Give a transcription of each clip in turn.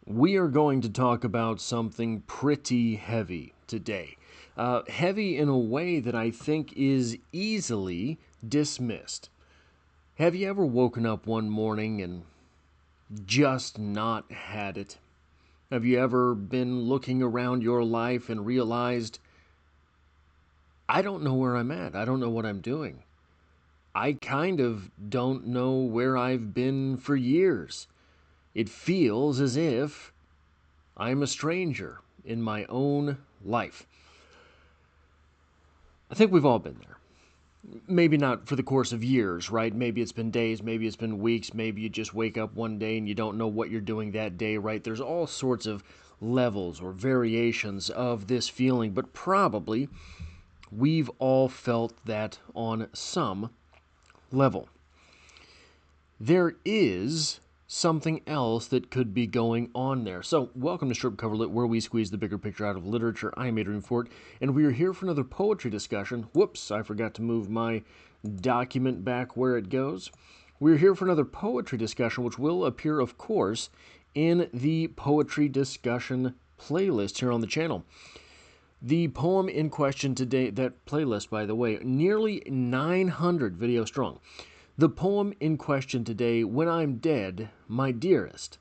We are going to talk about something pretty heavy today. Heavy in a way that I think is easily dismissed. Have you ever woken up one morning and just not had it? Have you ever been looking around your life and realized, I don't know where I'm at. I don't know what I'm doing. I kind of don't know where I've been for years. It feels as if I'm a stranger in my own life. I think we've all been there. Maybe not for the course of years, right? Maybe it's been days, maybe it's been weeks, maybe you just wake up one day and you don't know what you're doing that day, right? There's all sorts of levels or variations of this feeling, but probably we've all felt that on some level. There is something else that could be going on there. So, welcome to Strip Cover Lit, where we squeeze the bigger picture out of literature. I'm Adrian Fort, and we are here for another poetry discussion. Whoops, I forgot to move my document back where it goes. We're here for another poetry discussion, which will appear, of course, in the poetry discussion playlist here on the channel. The poem in question today, that playlist, by the way, nearly 900 videos strong. The poem in question today, When I'm Dead, My Dearest,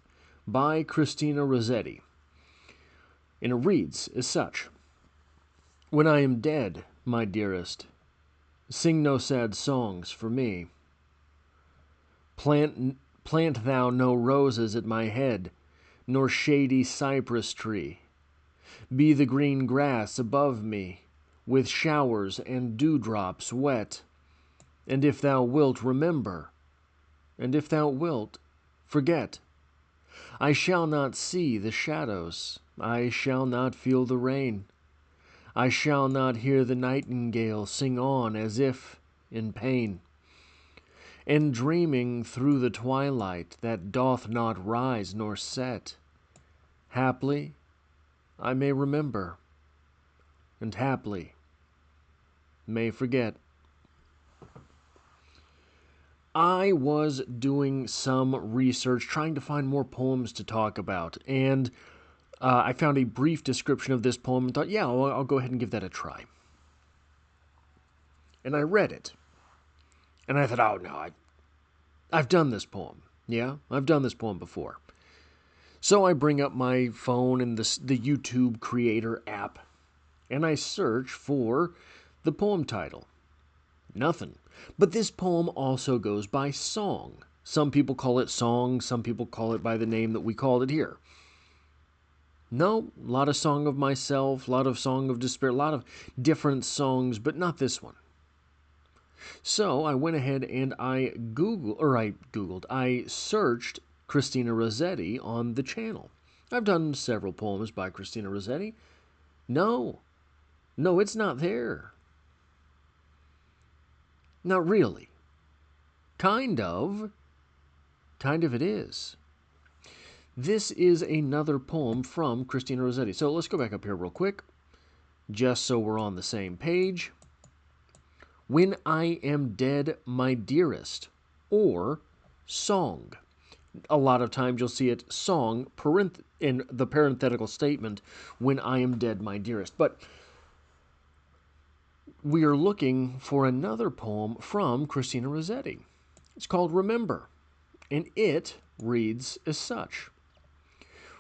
by Christina Rossetti. And it reads as such: When I am dead, my dearest, sing no sad songs for me. Plant thou no roses at my head, nor shady cypress tree. Be the green grass above me, with showers and dewdrops wet. And if thou wilt remember, and if thou wilt forget, I shall not see the shadows, I shall not feel the rain, I shall not hear the nightingale sing on as if in pain. And dreaming through the twilight that doth not rise nor set, haply I may remember, and haply may forget. I was doing some research trying to find more poems to talk about, and I found a brief description of this poem and thought, yeah, I'll go ahead and give that a try. And I read it, and I thought, oh no, I've done this poem. Yeah, I've done this poem before. So I bring up my phone and the YouTube Creator app, and I search for the poem title. Nothing. But this poem also goes by song. Some people call it song, some people call it by the name that we called it here. No, a lot of Song of Myself, a lot of Song of Despair, a lot of different songs, but not this one. So I went ahead and I searched Christina Rossetti on the channel. I've done several poems by Christina Rossetti. No, it's not there. Not really. Kind of it is. This is another poem from Christina Rossetti. So let's go back up here real quick, just so we're on the same page. When I am dead, my dearest, or song. A lot of times you'll see it song in the parenthetical statement, when I am dead, my dearest. But we are looking for another poem from Christina Rossetti. It's called Remember, and it reads as such.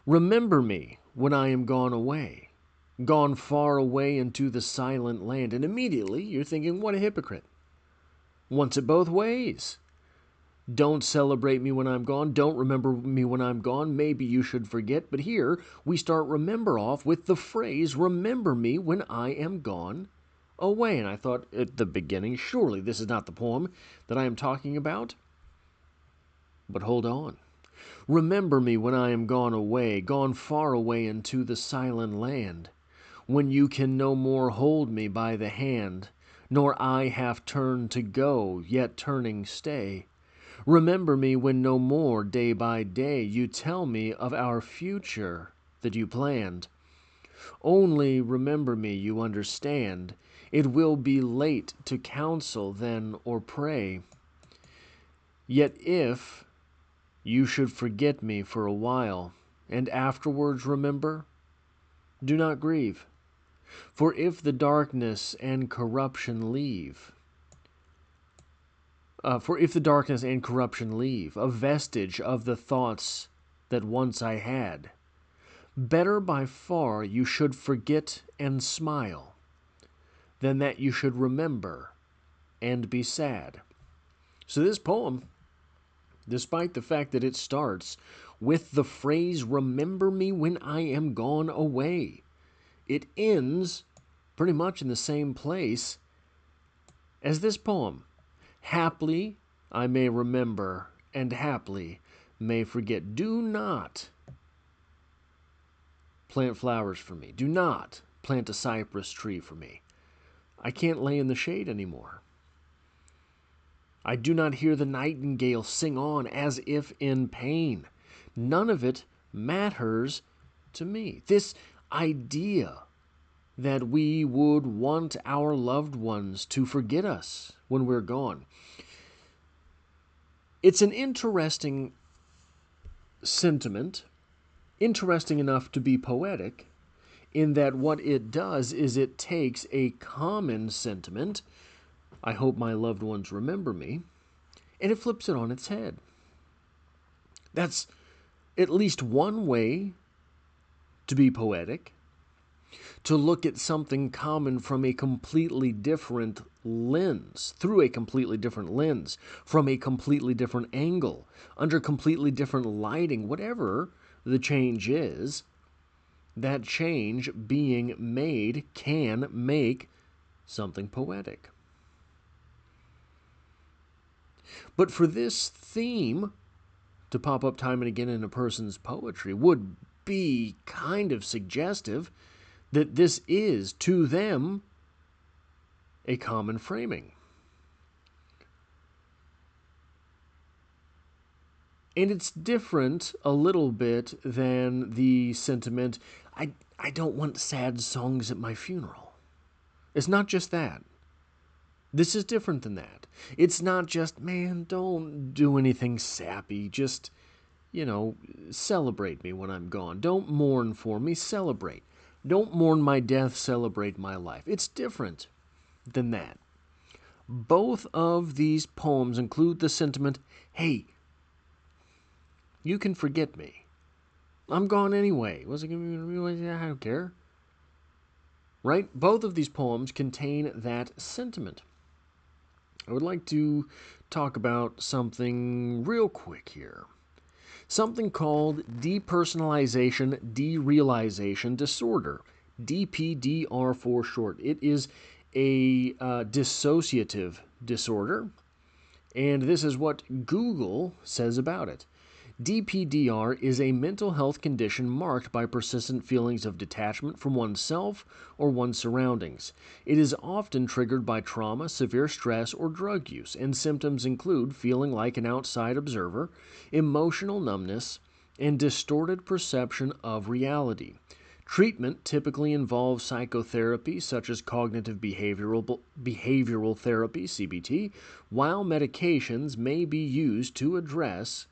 Remember me when I am gone away, gone far away into the silent land. And immediately you're thinking, what a hypocrite. Wants it both ways. Don't celebrate me when I'm gone. Don't remember me when I'm gone. Maybe you should forget. But here we start remember off with the phrase, remember me when I am gone away. And I thought at the beginning, surely this is not the poem that I am talking about. But hold on. Remember me when I am gone away, gone far away into the silent land, when you can no more hold me by the hand, nor I half turn to go, yet turning stay. Remember me when no more, day by day, you tell me of our future that you planned. Only remember me, you understand. It will be late to counsel then or pray. Yet if you should forget me for a while, and afterwards remember? Do not grieve. For if the darkness and corruption leave, a vestige of the thoughts that once I had, better by far you should forget and smile, than that you should remember and be sad. So this poem, despite the fact that it starts with the phrase, remember me when I am gone away, it ends pretty much in the same place as this poem. Haply I may remember, and haply may forget. Do not plant flowers for me. Do not plant a cypress tree for me. I can't lay in the shade anymore. I do not hear the nightingale sing on as if in pain. None of it matters to me. This idea that we would want our loved ones to forget us when we're gone. It's an interesting sentiment, interesting enough to be poetic, in that what it does is it takes a common sentiment, I hope my loved ones remember me, and it flips it on its head. That's at least one way to be poetic, to look at something common from a completely different lens, through a completely different lens, from a completely different angle, under completely different lighting, whatever the change is. That change being made can make something poetic. But for this theme to pop up time and again in a person's poetry would be kind of suggestive that this is, to them, a common framing. And it's different a little bit than the sentiment, I don't want sad songs at my funeral. It's not just that. This is different than that. It's not just, man, don't do anything sappy. Just, celebrate me when I'm gone. Don't mourn for me, celebrate. Don't mourn my death, celebrate my life. It's different than that. Both of these poems include the sentiment, hey, you can forget me. I'm gone anyway. Was it going to be? I don't care. Right? Both of these poems contain that sentiment. I would like to talk about something real quick here. Something called depersonalization derealization disorder, DPDR for short. It is a dissociative disorder, and this is what Google says about it. DPDR is a mental health condition marked by persistent feelings of detachment from oneself or one's surroundings. It is often triggered by trauma, severe stress, or drug use, and symptoms include feeling like an outside observer, emotional numbness, and distorted perception of reality. Treatment typically involves psychotherapy, such as cognitive behavioral therapy, CBT, while medications may be used to address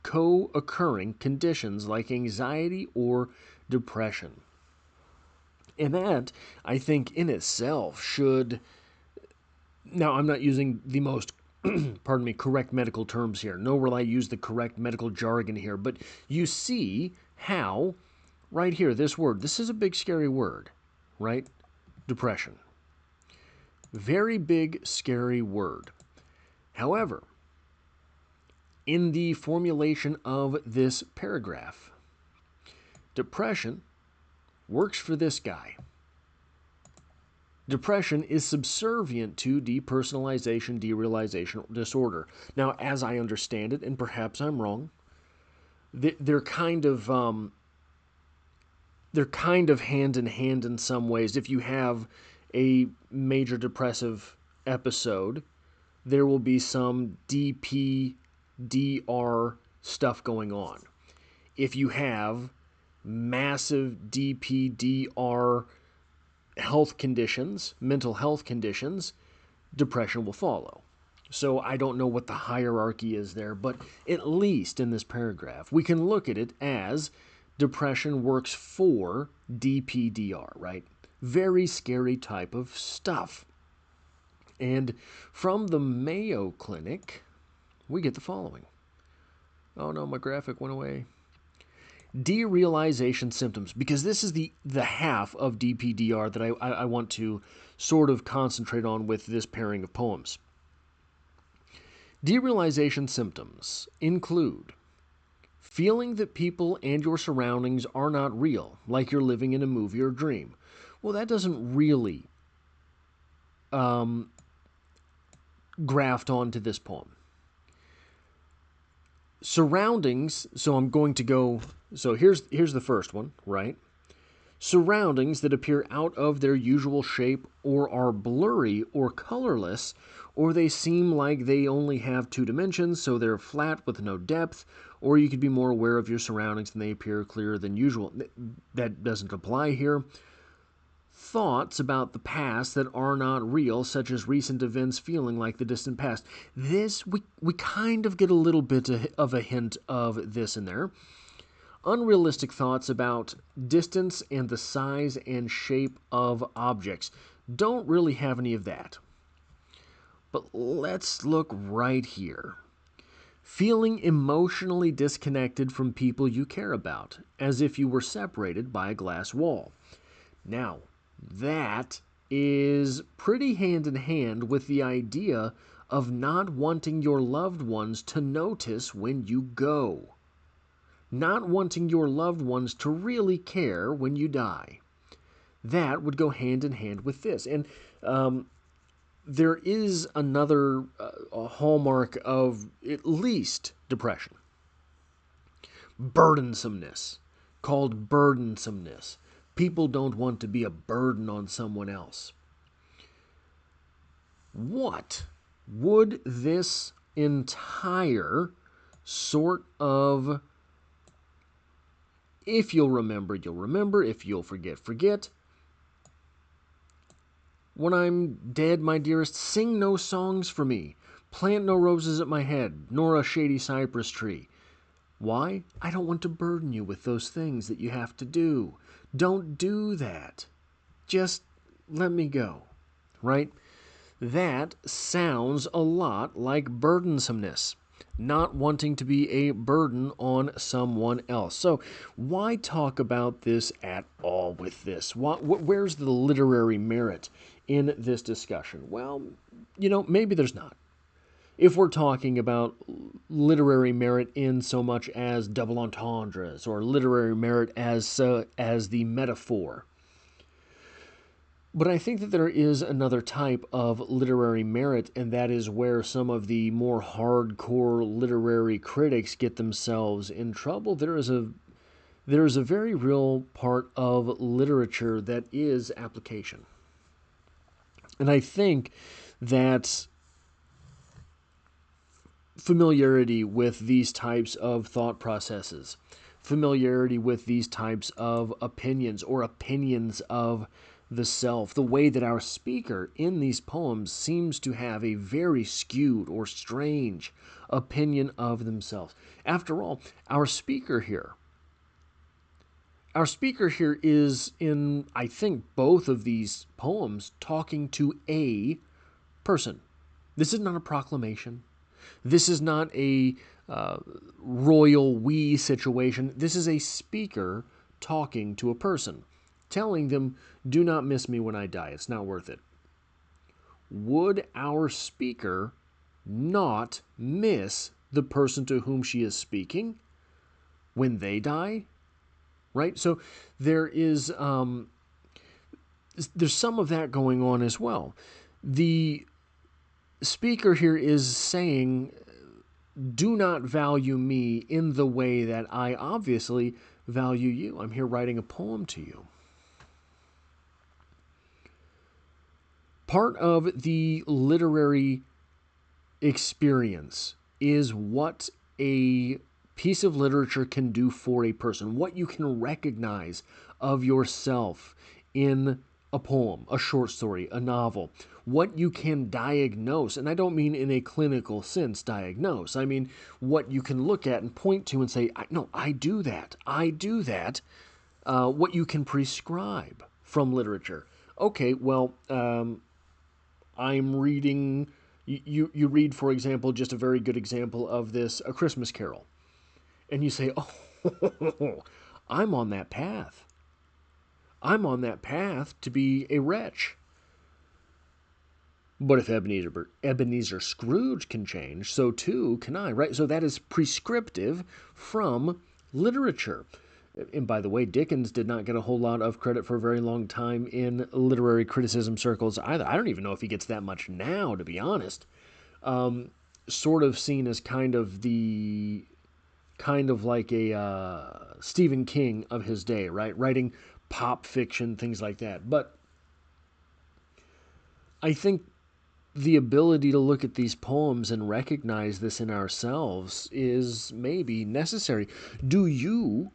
co-occurring conditions like anxiety or depression. And that, I think, in itself should... Now, I'm not using the most, correct medical terms here, nor will I use the correct medical jargon here, but you see how, right here, this word, this is a big, scary word, right? Depression. Very big, scary word. However, in the formulation of this paragraph, depression works for this guy. Depression is subservient to depersonalization derealization disorder. Now, as I understand it, and perhaps I'm wrong, they're kind of hand in hand in some ways. If you have a major depressive episode, there will be some DPDR stuff going on. If you have massive DPDR health conditions, mental health conditions, depression will follow. So I don't know what the hierarchy is there, but at least in this paragraph, we can look at it as depression works for DPDR, right? Very scary type of stuff. And from the Mayo Clinic, we get the following. Oh no, my graphic went away. Derealization symptoms, because this is the half of DPDR that I want to sort of concentrate on with this pairing of poems. Derealization symptoms include feeling that people and your surroundings are not real, like you're living in a movie or dream. Well, that doesn't really graft onto this poem. Surroundings, so I'm going to go, so here's the first one, right? Surroundings that appear out of their usual shape or are blurry or colorless, or they seem like they only have two dimensions, so they're flat with no depth, or you could be more aware of your surroundings and they appear clearer than usual. That doesn't apply here. Thoughts about the past that are not real, such as recent events feeling like the distant past. This, we kind of get a little bit of a hint of this in there. Unrealistic thoughts about distance and the size and shape of objects. Don't really have any of that. But let's look right here. Feeling emotionally disconnected from people you care about, as if you were separated by a glass wall. Now, that is pretty hand in hand with the idea of not wanting your loved ones to notice when you go. Not wanting your loved ones to really care when you die. That would go hand in hand with this. And there is another hallmark of at least depression. Burdensomeness, called burdensomeness. People don't want to be a burden on someone else. What would this entire sort of, if you'll remember, you'll remember. If you'll forget, forget. When I'm dead, my dearest, sing no songs for me. Plant no roses at my head, nor a shady cypress tree. Why? I don't want to burden you with those things that you have to do. Don't do that. Just let me go, right? That sounds a lot like burdensomeness, not wanting to be a burden on someone else. So why talk about this at all with this? Where's the literary merit in this discussion? Well, maybe there's not. If we're talking about literary merit in so much as double entendres or literary merit as the metaphor. But I think that there is another type of literary merit, and that is where some of the more hardcore literary critics get themselves in trouble. There is a very real part of literature that is application. And I think that familiarity with these types of thought processes, familiarity with these types of opinions or opinions of the self, the way that our speaker in these poems seems to have a very skewed or strange opinion of themselves. After all, our speaker here is, in, I think, both of these poems, talking to a person. This is not a proclamation. This is not a royal we situation. This is a speaker talking to a person, telling them, do not miss me when I die. It's not worth it. Would our speaker not miss the person to whom she is speaking when they die? Right? So there's some of that going on as well. The speaker here is saying, do not value me in the way that I obviously value you. I'm here writing a poem to you. Part of the literary experience is what a piece of literature can do for a person, what you can recognize of yourself in a poem, a short story, a novel, what you can diagnose, and I don't mean in a clinical sense diagnose, I mean what you can look at and point to and say, no, I do that, what you can prescribe from literature. Okay, well, I'm reading, you read, for example, just a very good example of this, A Christmas Carol, and you say, oh, I'm on that path. I'm on that path to be a wretch. But if Ebenezer Scrooge can change, so too can I, right? So that is prescriptive from literature. And by the way, Dickens did not get a whole lot of credit for a very long time in literary criticism circles either. I don't even know if he gets that much now, to be honest. Sort of seen as kind of like a Stephen King of his day, right? Writing pop fiction, things like that. But I think the ability to look at these poems and recognize this in ourselves is maybe necessary. Do you,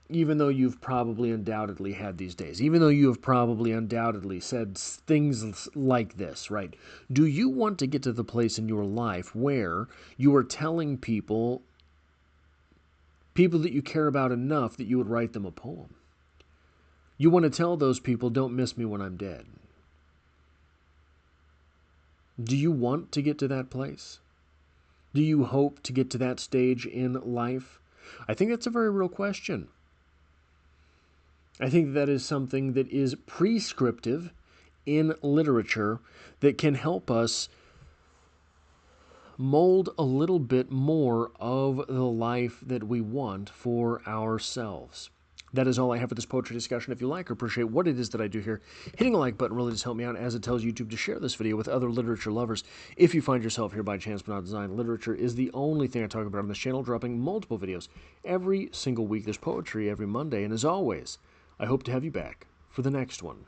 even though you've probably undoubtedly had these days, even though you have probably undoubtedly said things like this, right? Do you want to get to the place in your life where you are telling people that you care about enough that you would write them a poem? You want to tell those people, don't miss me when I'm dead. Do you want to get to that place? Do you hope to get to that stage in life? I think that's a very real question. I think that is something that is prescriptive in literature that can help us mold a little bit more of the life that we want for ourselves. That is all I have for this poetry discussion. If you like or appreciate what it is that I do here, hitting a like button really does help me out, as it tells YouTube to share this video with other literature lovers. If you find yourself here by chance but not design, literature is the only thing I talk about on this channel, dropping multiple videos every single week. There's poetry every Monday, and as always, I hope to have you back for the next one.